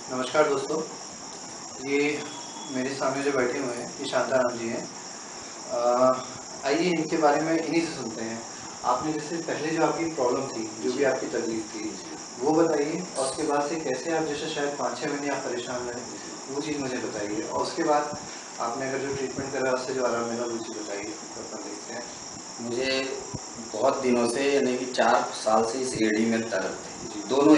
नमस्कार दोस्तों, ये मेरे सामने जो बैठे हुए हैं ये शांताराम जी हैं। आइए इनके बारे में इन्हीं से सुनते हैं। आपने जैसे पहले जो आपकी प्रॉब्लम थी, जो भी आपकी तकलीफ थी, वो बताइए और उसके बाद से कैसे आप जैसे शायद 5-6 महीने आप परेशान रहे, वो चीज़ मुझे बताइए और उसके बाद आपने अगर जो ट्रीटमेंट करा उससे जो आराम मिला वो चीज़ बताइए, तो अपन देखते हैं। मुझे बहुत दिनों से यानी कि 4 साल से इस एड़ी में दर्द जी, थी। दोनों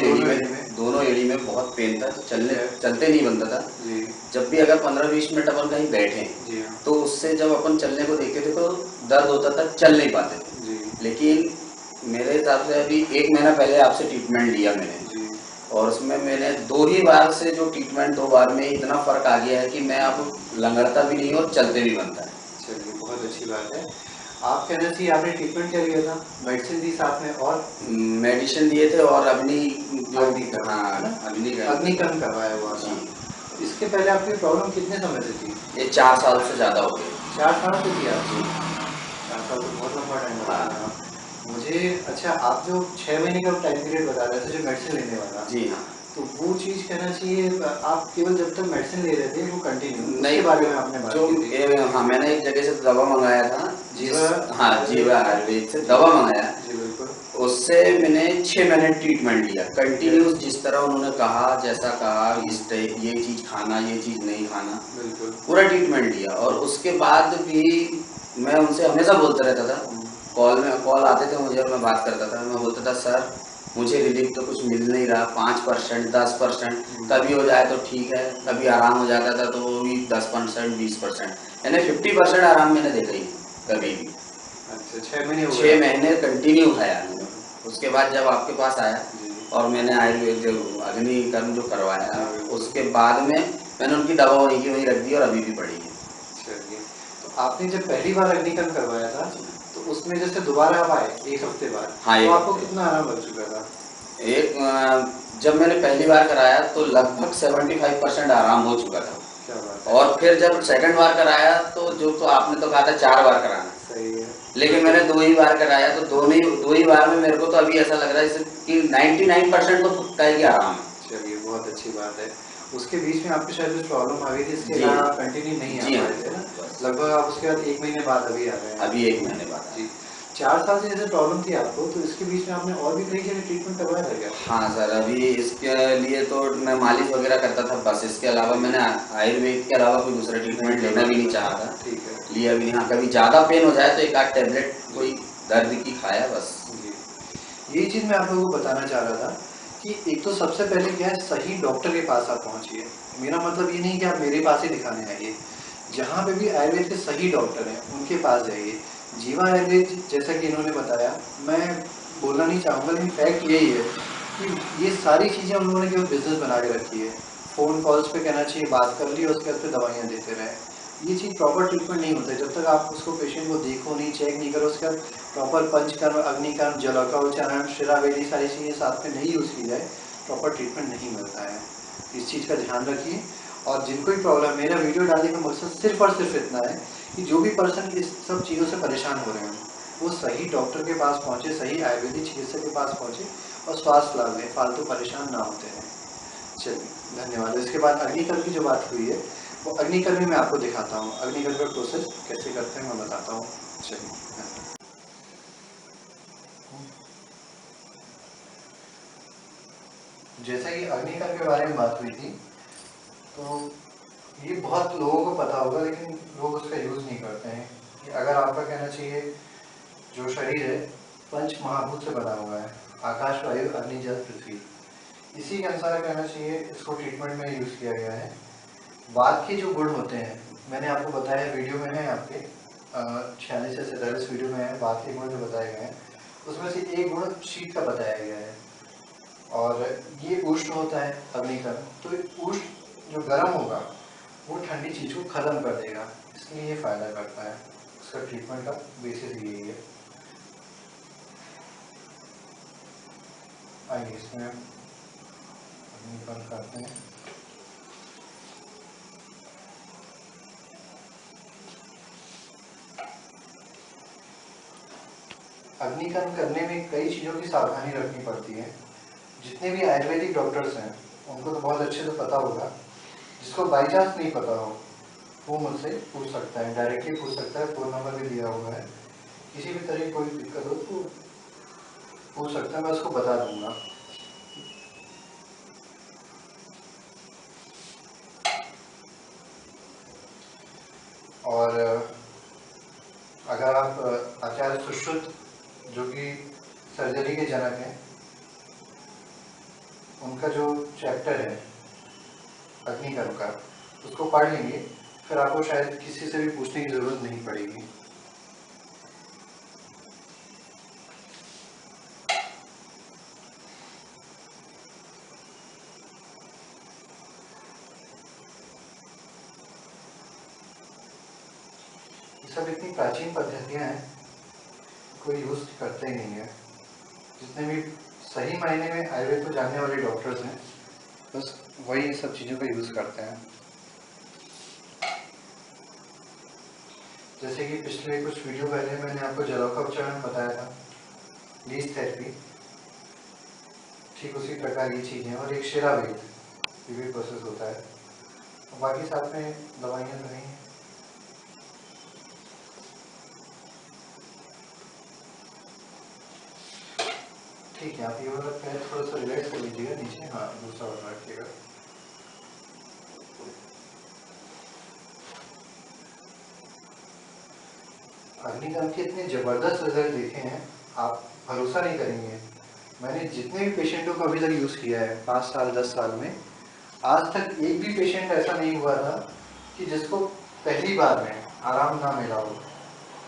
दोनों एड़ी में बहुत पेन था, ठीक है। चलते नहीं बनता था। जी, जब भी अगर 15-20 मिनट अपन कहीं बैठे जी हाँ, तो उससे जब अपन चलने को देखते थे तो दर्द होता था, चल नहीं पाते थे। जी, लेकिन मेरे हिसाब से अभी 1 महीना पहले आपसे ट्रीटमेंट लिया मैंने, जी। और उसमें मैंने 2 ही बार से जो ट्रीटमेंट 2 बार में इतना फ़र्क आ गया है कि मैं अब लंगड़ता भी नहीं और चलते भी बनता है। चलिए बहुत अच्छी बात है। आप कहना चाहिए आपने ट्रीटमेंट क्या लिया था? मेडिसिन दी साथ में और मेडिसिन दिए थे और अग्नि जो अग्निकर्म, है ना? हाँ, अग्निकरण अग्निकर्म करवाया हुआ जी, था। तो इसके पहले आपकी प्रॉब्लम कितने समय से थी? ये 4 साल से ज़्यादा हो गए। 4 साल से थी जी, आपको? 4 साल तो बहुत लंबा टाइम बता रहे हैं हाँ, आप। मुझे अच्छा आप जो 6 महीने का टाइम पीरियड बता रहे थे जो मेडिसिन लेने वाला, जी हाँ। तो वो चीज़ कहना चाहिए आप केवल जब तक मेडिसिन ले रहे थे वो कंटिन्यू, नहीं, उसके बारे में आपने बात जो की थी। हाँ, मैंने एक जगह से दवा मंगाया था, जीवा हाँ, आयुर्वेद जीवा का? आयुर्वेद से जी, दवा मंगाया। जी बिल्कुल। उससे मैंने 6 महीने ट्रीटमेंट लिया ठीक है, कंटिन्यूस, जिस तरह उन्होंने कहा, जैसा कहा, हुँ, ये चीज़ खाना, ये चीज़ नहीं खाना, बिल्कुल। पूरा ट्रीटमेंट लिया। और उसके बाद भी मैं उनसे हमेशा बोलता रहता था, हुँ, कॉल आते थे मुझे और मैं बात करता था, मैं बोलता था सर मुझे रिलीफ तो कुछ मिल नहीं रहा, 5% 10%, हुँ, कभी हो जाए तो ठीक है, कभी आराम हो जाता था तो वो भी 10% 20%, यानी 50% आराम मैंने देखा ही नहीं कभी भी। अच्छा 6 महीने हो गए 6 आपको? महीने कंटिन्यू खाया मैंने। उसके बाद जब आपके पास आया जी, और मैंने आयुर्वेद जो अग्निकर्म जो करवाया, जी बिल्कुल। उसके बाद में मैंने उनकी दवा वहीं की वहीं रख दी और अभी भी पड़ी है। चलिए, तो आपने जब पहली बार अग्निकर्म करवाया था, जी। तो उसमें जैसे दोबारा आप आए 1 हफ्ते बाद, हाँ, तो एक आपको हफ्ते कितना आराम लग चुका था? जब मैंने पहली बार कराया तो लगभग 75% आराम हो चुका था। क्या बात है! और फिर जब सेकंड बार कराया तो आपने तो कहा था 4 बार कराना, सही है। लेकिन मैंने 2 ही बार कराया, तो 2 ही बार में मेरे को तो अभी ऐसा लग रहा है जैसे कि 99% तो पक्का है कि आराम है। चलिए, बहुत अच्छी बात है। उसके बीच में आपको शायद कुछ प्रॉब्लम आ गई थी, इसके जी कारण हाँ, आप कंटिन्यू नहीं आ जी हाँ, पाए थे ना? बस लगभग आप उसके बाद 1 महीने बाद अभी आ गए हैं। अभी 1 महीने बाद जी, आया। 4 साल से जैसे प्रॉब्लम थी आपको, तो इसके बीच में आपने और भी कई जगह ट्रीटमेंट करवाया था क्या? हाँ सर, अभी इसके लिए तो मैं मालिश वगैरह करता था बस, इसके अलावा जी, मैंने आयुर्वेद के अलावा कोई दूसरा नहीं ट्रीटमेंट लेना भी करवाया नहीं था। चाहा था, ठीक है। लिया भी नहीं। हाँ, कभी ज़्यादा पेन हो जाए तो एक आध टेबलेट जी, कोई दर्द की खाया बस। जी। यही चीज़ मैं आप लोगों को बताना चाह रहा था कि एक तो सबसे पहले क्या है सही डॉक्टर के पास आप पहुँचिए। मेरा मतलब ये नहीं कि आप मेरे पास ही दिखाने आइए। जहाँ पे भी आयुर्वेद के सही डॉक्टर हैं, उनके पास जाइए। जीवा आयुर्वेद जैसा कि इन्होंने बताया, मैं बोलना नहीं चाहूँगा लेकिन फैक्ट यही है कि ये सारी चीज़ें उन लोगों ने केवल बिज़नेस बना के रखी है। फ़ोन कॉल्स पे कहना चाहिए बात कर ली और उसके बाद फिर दवाइयाँ देते रहे। ये चीज़ प्रॉपर ट्रीटमेंट नहीं होता है। जब तक आप उसको पेशेंट को देखो नहीं, चेक नहीं करो, उसके बाद प्रॉपर पंचकर्म, अग्निकर्म, जलाकौचारण, शिरावेदी सारी चीज़ें साथ में नहीं यूज़ की जाए, प्रॉपर ट्रीटमेंट नहीं मिलता है। इस चीज़ का ध्यान रखिए। और जिनको भी प्रॉब्लम, मेरा वीडियो डालने का मकसद सिर्फ़ और सिर्फ इतना है कि जो भी पर्सन इस सब चीज़ों से परेशान हो रहे हैं, वो सही डॉक्टर के पास पहुँचे, सही आयुर्वेदिक चिकित्सक के पास पहुँचे और स्वास्थ्य लाभ लें, फालतू परेशान ना होते रहें। चलिए, धन्यवाद। इसके बाद अग्निकर्म की जो बात हुई है, वो अग्निकर्म भी मैं आपको दिखाता हूँ। अग्निकर्म का प्रोसेस कैसे करते हैं मैं बताता हूँ। चलिए, धन्यवाद। जैसा कि अग्निकर्म के बारे में बात हुई थी, तो ये बहुत लोगों को पता होगा लेकिन लोग उसका यूज़ नहीं करते हैं कि अगर आपका कहना चाहिए जो शरीर है पंच महाभूत से बना हुआ है, आकाश वायु अग्नि जल पृथ्वी, इसी के अनुसार कहना चाहिए इसको ट्रीटमेंट में यूज़ किया गया है। वात के जो गुण होते हैं, मैंने आपको बताया वीडियो में है आपके 46 से 47 वीडियो में है वात के गुण जो बताए गए हैं, उसमें से एक गुण शीत का बताया गया है और ये उष्ण होता है अग्निकर्म। तो उष्ण जो गर्म होगा वो ठंडी चीज़ को ख़त्म कर देगा, इसलिए ये फ़ायदा करता है। उसका ट्रीटमेंट का बेसिस यही है। आइए इसमें अग्निकर्म करते हैं। अग्निकर्म करने में कई चीज़ों की सावधानी रखनी पड़ती है। जितने भी आयुर्वेदिक डॉक्टर्स हैं उनको तो बहुत अच्छे से पता होगा। जिसको बाई चांस नहीं पता हो वो मुझसे पूछ सकता है, डायरेक्टली पूछ सकता है, फ़ोन नंबर भी दिया हुआ है। किसी भी तरह की कोई दिक्कत हो तो पूछ सकता है, मैं उसको बता दूंगा। और अगर आप आचार्य सुश्रुत जो कि सर्जरी के जनक हैं, उनका जो चैप्टर है अग्निकर्म का, उसको पढ़ लेंगे, फिर आपको शायद किसी से भी पूछने की ज़रूरत नहीं पड़ेगी। ये सब इतनी प्राचीन पद्धतियाँ हैं, कोई यूज़ करते ही नहीं है। जितने भी सही मायने में आयुर्वेद को जानने वाले डॉक्टर्स हैं, बस वही ये सब चीज़ों का यूज़ करते हैं। जैसे कि पिछले कुछ वीडियो पहले मैंने आपको जलाव का उपचारण बताया था, लीच थेरेपी, ठीक उसी प्रकार ये चीज़ें, और एक शिरावेद, ये भी प्रोसेस होता है। और बाकी साथ में दवाइयाँ तो नहीं हैं। ठीक है, आप ये वाला पैर थोड़ा सा रिलैक्स कर लीजिएगा नीचे, हाँ दूसरा वाला रखिएगा। अग्निकर्म के इतने ज़बरदस्त रिजल्ट देखे हैं, आप भरोसा नहीं करेंगे। मैंने जितने भी पेशेंटों को अभी तक यूज़ किया है 5 साल 10 साल में, आज तक एक भी पेशेंट ऐसा नहीं हुआ था कि जिसको पहली बार में आराम ना मिला हो।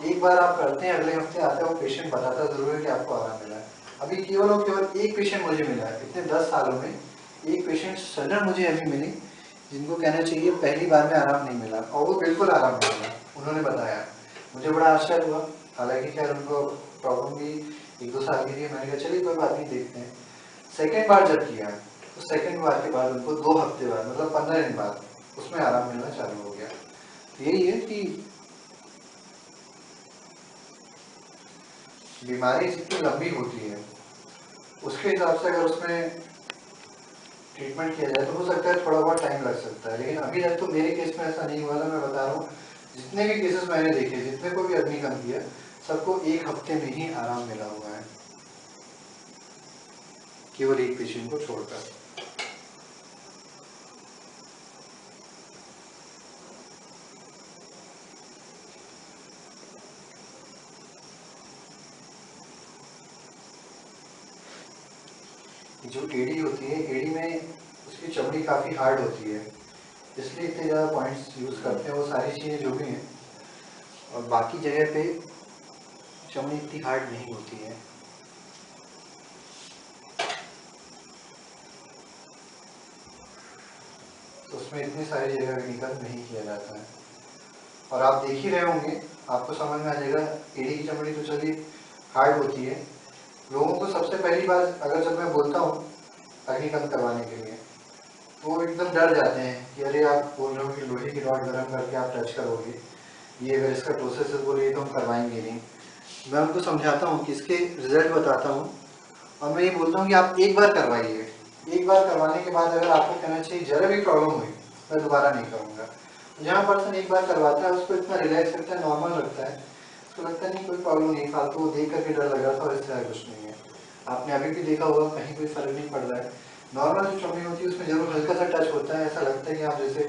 एक बार आप करते हैं, अगले हफ्ते आते हो, पेशेंट बताता ज़रूर है कि आपको आराम मिला है। अभी केवल और केवल एक पेशेंट मुझे मिला है इतने 10 सालों में, एक पेशेंट सडन मुझे अभी मिली जिनको कहना चाहिए पहली बार में आराम नहीं मिला, और वो बिल्कुल आराम नहीं मिला। उन्होंने बताया, मुझे बड़ा आश्चर्य हुआ। हालांकि खैर उनको प्रॉब्लम भी 1-2 साल की थी। मैंने कहा चलिए कोई बात नहीं, देखते हैं। सेकेंड बार जब किया तो सेकेंड बार के बाद उनको 2 हफ्ते बाद, मतलब 15 दिन बाद, उसमें आराम मिलना चालू हो गया। तो यही है कि बीमारी जितनी लंबी होती है उसके हिसाब से अगर उसमें ट्रीटमेंट किया जाए तो हो सकता है थोड़ा बहुत टाइम लग सकता है। लेकिन अभी तक तो मेरे केस में ऐसा नहीं हुआ था। मैं बता रहा हूँ, जितने भी केसेस मैंने देखे, जितने को भी अग्निकर्म किया, सबको 1 हफ्ते में ही आराम मिला हुआ है, केवल एक पेशेंट को छोड़कर। जो एडी होती है, एडी में उसकी चमड़ी काफ़ी हार्ड होती है, इसलिए इतने ज़्यादा पॉइंट्स यूज़ करते हैं। वो सारी चीज़ें जो भी हैं, और बाकी जगह पे चमड़ी इतनी हार्ड नहीं होती है। तो उसमें इतनी सारी जगह अग्निकर्म नहीं किया जाता है। और आप देख ही रहे होंगे, आपको समझ में आ जाएगा, एडी की चमड़ी तो चलिए हार्ड होती है। लोगों को सबसे पहली बार अगर जब मैं बोलता हूँ अग्निकर्म करवाने के लिए, तो वो एकदम डर जाते हैं कि अरे आप बोल रहे हो कि लोहे की रॉड गर्म करके आप टच करोगे, ये अगर इसका प्रोसेस है बोलिए तो हम करवाएंगे नहीं। मैं उनको समझाता हूँ कि इसके रिजल्ट बताता हूँ, और मैं ये बोलता हूँ कि आप एक बार करवाइए। एक बार करवाने के बाद अगर आपको कहना चाहिए जरा भी प्रॉब्लम हुई, मैं दोबारा नहीं करूँगा। जहाँ पर्सन एक बार करवाता है उसको इतना रिलैक्स लगता है, नॉर्मल लगता है, उसको लगता है नहीं कोई प्रॉब्लम नहीं, फालतू देख करके डर लग रहा था और इससे ज़्यादा कुछ नहीं है। आपने अभी भी देखा होगा, कहीं कोई फर्क नहीं पड़ रहा है। नॉर्मल जो चमड़ी होती है उसमें जरूर हल्का सा टच होता है, ऐसा लगता है कि आप जैसे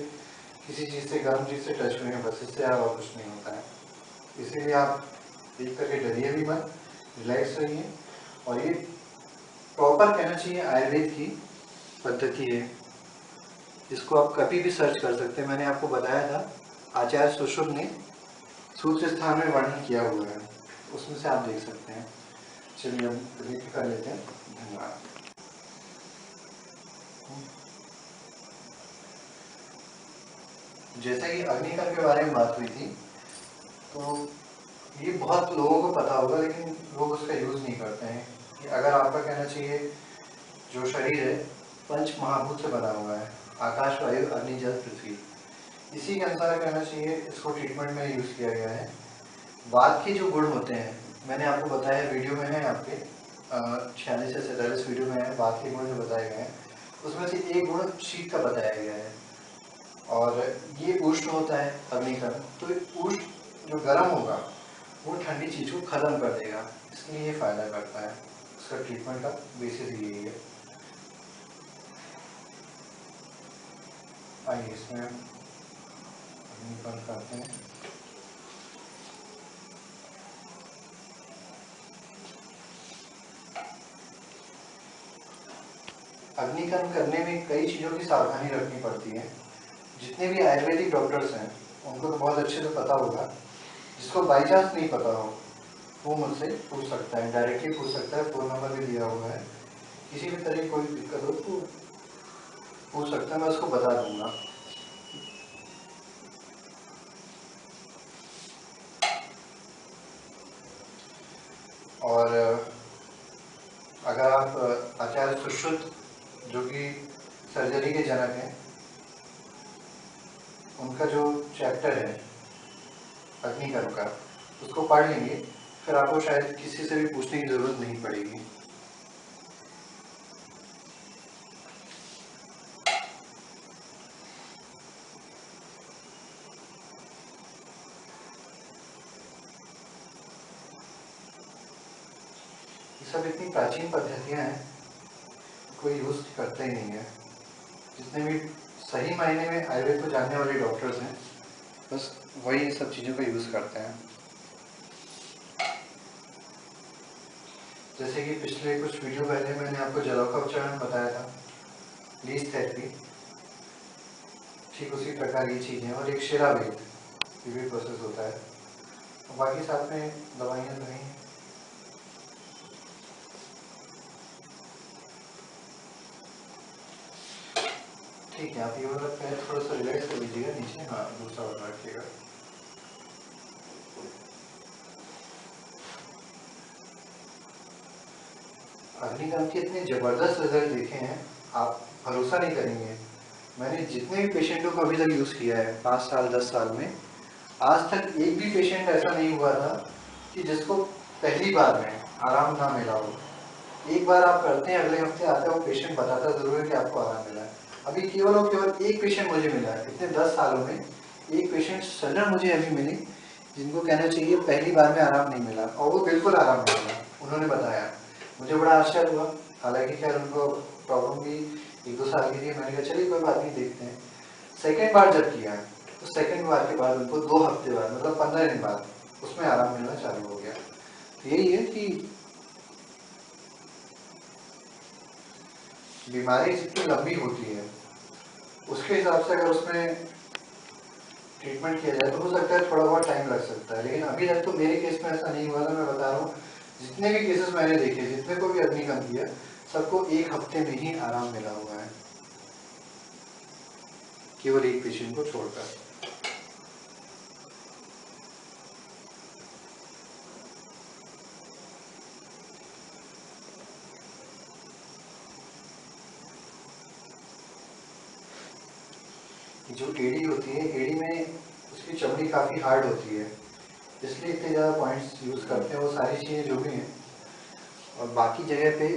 किसी चीज़ से, गर्म चीज़ से टच हुए हैं, बस इससे ज़्यादा और कुछ नहीं होता है। इसीलिए आप देख करके डरिए भी मत, रिलैक्स रहिए। और ये प्रॉपर कहना चाहिए आयुर्वेद की पद्धति है, इसको आप कभी भी सर्च कर सकते हैं। मैंने आपको बताया था, आचार्य सुश्रुत ने सूत्र स्थान में वर्णन किया हुआ है, उसमें से आप देख सकते हैं। चलिए हम रिपीट कर लेते हैं। धन्यवाद। जैसा कि अग्निकर्म के बारे में बात हुई थी, तो ये बहुत लोगों को पता होगा लेकिन लोग उसका यूज़ नहीं करते हैं। कि अगर आपका कहना चाहिए जो शरीर है 5 महाभूत से बना हुआ है, आकाश, वायु, अग्नि, जल, पृथ्वी, इसी के अनुसार कहना चाहिए इसको ट्रीटमेंट में यूज़ किया गया है। वात के जो गुण होते हैं, मैंने आपको बताया, वीडियो में है आपके 46 से 47 वीडियो में है, वात के गुण जो बताए गए हैं। उसमें से एक गुण शीत का बताया गया है, और ये उष्ण होता है अग्निकर्म। तो उष्ण जो गर्म होगा वो ठंडी चीज़ को खत्म कर देगा, इसलिए ये फायदा करता है। इसका ट्रीटमेंट का बेसिस यही है। आइए इसमें अग्निकर्म करते हैं। अग्निकर्म करने में कई चीज़ों की सावधानी रखनी पड़ती है। जितने भी आयुर्वेदिक डॉक्टर्स हैं उनको तो बहुत अच्छे से पता होगा। जिसको बाई चांस नहीं पता हो वो मुझसे पूछ सकता है, डायरेक्टली पूछ सकता है, फ़ोन नंबर भी दिया हुआ है। किसी भी तरह की कोई दिक्कत हो तो पूछ सकता है, मैं उसको बता दूंगा। और अगर आप आचार्य सुश्रुत जो कि सर्जरी के जनक हैं, उनका जो चैप्टर है अग्निकर्म का उसको पढ़ लेंगे, फिर आपको शायद किसी से भी पूछने की ज़रूरत नहीं पड़ेगी। ये सब इतनी प्राचीन पद्धतियाँ हैं, कोई यूज़ करता ही नहीं है। जितने भी सही मायने में आयुर्वेद को जानने वाले डॉक्टर्स हैं बस वही इन सब चीज़ों का यूज़ करते हैं। जैसे कि पिछले कुछ वीडियो पहले मैंने आपको जलौका उच्चारण बताया था, लीच थेरेपी, ठीक उसी प्रकार की चीज़ें। और एक शिरावेद, ये भी प्रोसेस होता है। और बाकी साथ में दवाइयाँ तो नहीं। ठीक है, आप ये वाला पैर थोड़ा सा रिलैक्स कर लीजिएगा नीचे, हाँ दूसरा वाला रखिएगा। अग्निकर्म के इतने ज़बरदस्त रिजल्ट देखे हैं, आप भरोसा नहीं करेंगे। मैंने जितने भी पेशेंटों को अभी तक यूज़ किया है 5 साल 10 साल में, आज तक एक भी पेशेंट ऐसा नहीं हुआ था कि जिसको पहली बार में आराम ना मिला हो। एक बार आप करते हैं, अगले हफ्ते आता है वो पेशेंट बताता ज़रूर है कि आपको आराम मिला है। अभी केवल और केवल एक पेशेंट मुझे मिला है इतने 10 सालों में, एक पेशेंट सडन मुझे अभी मिली जिनको कहना चाहिए पहली बार में आराम नहीं मिला, और वो बिल्कुल आराम नहीं मिला। उन्होंने बताया, मुझे बड़ा आश्चर्य हुआ। हालांकि खैर उनको प्रॉब्लम भी 1-2 साल की थी। मैंने कहा चलिए कोई बात नहीं, देखते हैं। सेकेंड बार जब किया तो सेकेंड बार के बाद उनको 2 हफ्ते बाद, मतलब 15 दिन बाद उसमें आराम मिलना चालू हो गया। तो यही है कि बीमारी जितनी लंबी होती है उसके हिसाब से अगर उसमें ट्रीटमेंट किया जाए तो हो सकता है थोड़ा बहुत टाइम लग सकता है। लेकिन अभी तक तो मेरे केस में ऐसा नहीं हुआ था। मैं बता रहा हूँ, जितने भी केसेस मैंने देखे, जितने को भी अग्निकर्म किया, सबको 1 हफ्ते में ही आराम मिला हुआ है, केवल एक पेशेंट को छोड़कर। जो एड़ी होती है, एड़ी में उसकी चमड़ी काफ़ी हार्ड होती है, इसलिए इतने ज़्यादा पॉइंट्स यूज़ करते हैं। वो सारी चीज़ें जो भी हैं, और बाकी जगह पे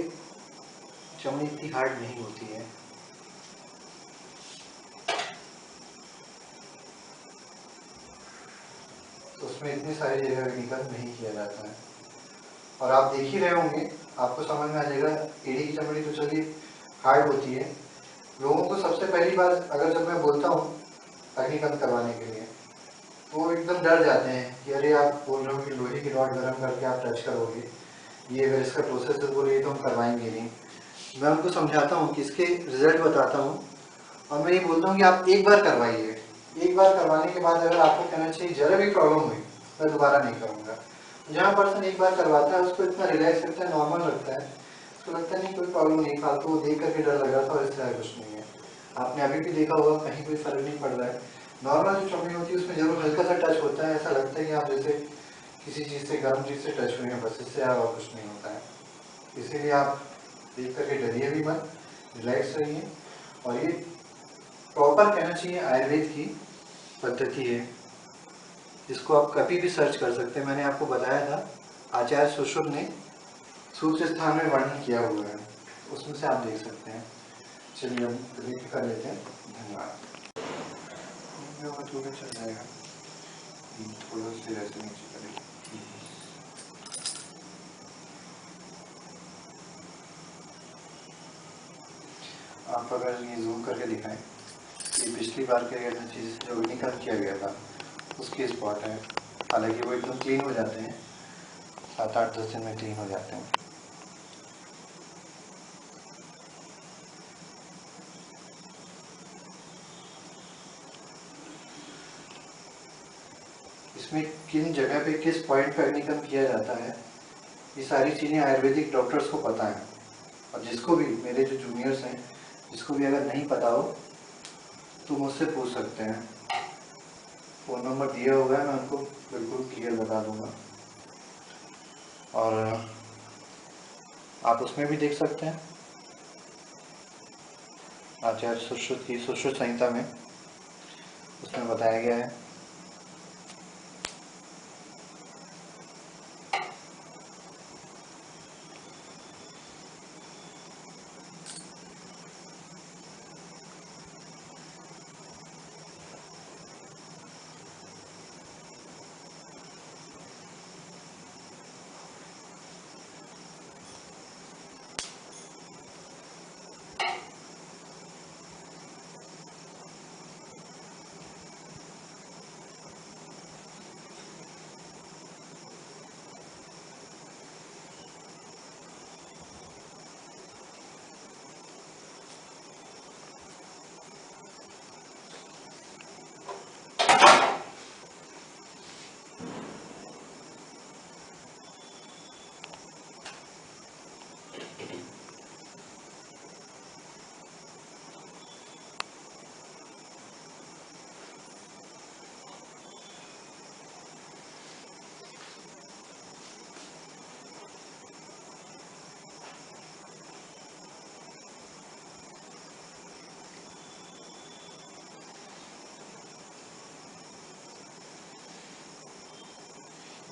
चमड़ी इतनी हार्ड नहीं होती है। तो उसमें इतनी सारी जगह अग्निकर्म नहीं किया जाता है। और आप देख ही रहे होंगे, आपको समझ में आ जाएगा। एड़ी की चमड़ी तो चलिए हार्ड होती है। लोगों को सबसे पहली बार अगर जब मैं बोलता हूँ अग्निकर्म करवाने के लिए, तो वो एकदम डर जाते हैं कि अरे आप बोल रहे हो कि लोहे की रॉड गर्म करके आप टच करोगे, ये अगर इसका प्रोसेस है बोलिए तो हम करवाएंगे नहीं। मैं उनको समझाता हूँ कि इसके रिजल्ट बताता हूँ, और मैं ये बोलता हूँ कि आप एक बार करवाइए। एक बार करवाने के बाद अगर आपको कहना चाहिए जरा भी प्रॉब्लम हुई, मैं दोबारा नहीं करूँगा। जहाँ पर्सन एक बार करवाता है उसको इतना रिलैक्स लगता है, नॉर्मल लगता है, उसको लगता है नहीं कोई प्रॉब्लम नहीं, फालतू वो देख करके डर लग रहा था और इससे कुछ नहीं है। आपने अभी भी देखा होगा, कहीं कोई फर्क नहीं पड़ रहा है। नॉर्मल जो चमड़ी होती है उसमें जरूर हल्का सा टच होता है, ऐसा लगता है कि आप जैसे किसी चीज़ से, गर्म चीज़ से टच हुए हैं, बस इससे और कुछ नहीं होता है। इसीलिए आप देख करके डरिए भी मत, रिलैक्स रहिए। और ये प्रॉपर कहना चाहिए आयुर्वेद की पद्धति है, जिसको आप कभी भी सर्च कर सकते हैं। मैंने आपको बताया था, आचार्य सुश्रुत ने सूत्र स्थान में वर्णन किया हुआ है, उसमें से आप देख सकते हैं। चलिए हम डिलीट कर लेते हैं। धन्यवाद। चल जाएगा, थोड़ा सा ऐसे नीचे करेंगे। आप अगर ये जूम करके दिखाएं, ये पिछली बार के चीज़ जो निकल किया गया था उसकी स्पॉट है। हालांकि वो एकदम क्लीन हो जाते हैं, 7-8-10 दिन में क्लीन हो जाते हैं। इसमें किन जगह पे किस पॉइंट पे अग्निकर्म किया जाता है, ये सारी चीज़ें आयुर्वेदिक डॉक्टर्स को पता है। और जिसको भी, मेरे जो जूनियर्स हैं, जिसको भी अगर नहीं पता हो तो मुझसे पूछ सकते हैं। फ़ोन नंबर दिया हुआ है, मैं उनको बिल्कुल क्लियर बता दूंगा। और आप उसमें भी देख सकते हैं, आचार्य सुश्रुत की सुश्रुत संहिता में उसमें बताया गया है।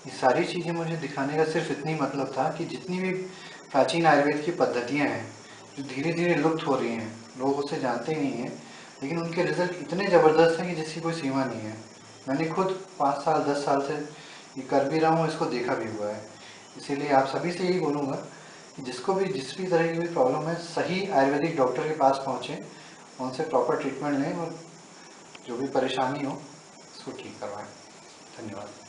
ये सारी चीज़ें मुझे दिखाने का सिर्फ इतनी मतलब था कि जितनी भी प्राचीन आयुर्वेद की पद्धतियाँ हैं जो धीरे धीरे लुप्त हो रही हैं, लोग उसे जानते ही नहीं हैं, लेकिन उनके रिजल्ट इतने ज़बरदस्त हैं कि जिसकी कोई सीमा नहीं है। मैंने खुद 5 साल 10 साल से ये कर भी रहा हूँ, इसको देखा भी हुआ है। इसीलिए आप सभी से यही बोलूँगा कि जिसको भी जिस भी तरह की भी प्रॉब्लम है, सही आयुर्वेदिक डॉक्टर के पास पहुँचें, उनसे प्रॉपर ट्रीटमेंट लें और जो भी परेशानी हो उसको ठीक करवाएँ। धन्यवाद।